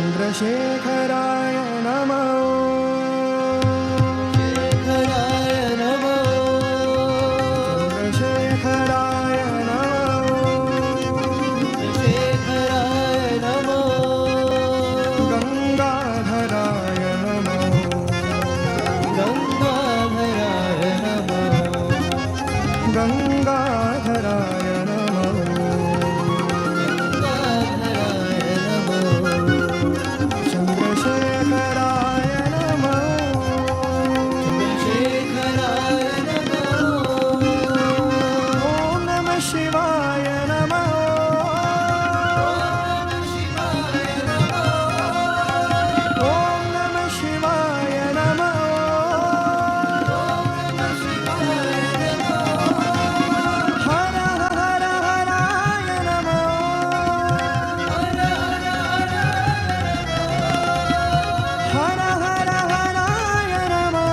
चन्द्रशेखराय नमः चन्द्रशेखराय नमः गंगाधराय नमः गंगाधराय नमः चन्द्रशेखराय नमः ॐ नमः शिवाय नमः ॐ नमः शिवाय नमः हर हर हराय नमः हर हर हराय नमः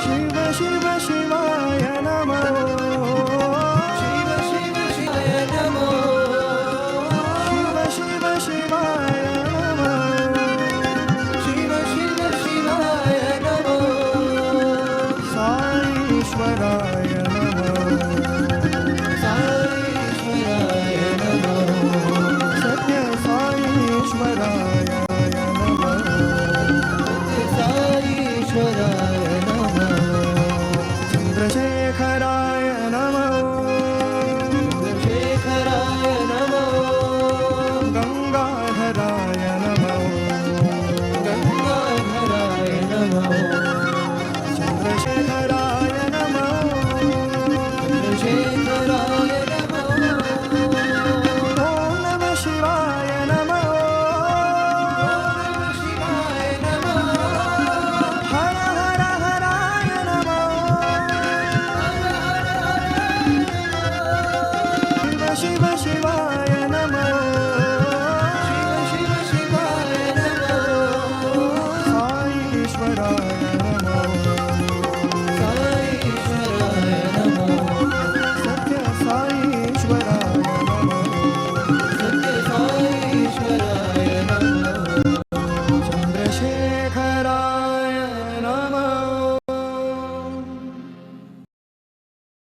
शिव शिव शिवाय नमः शिव शिव शिवाय नमः साईश्वराय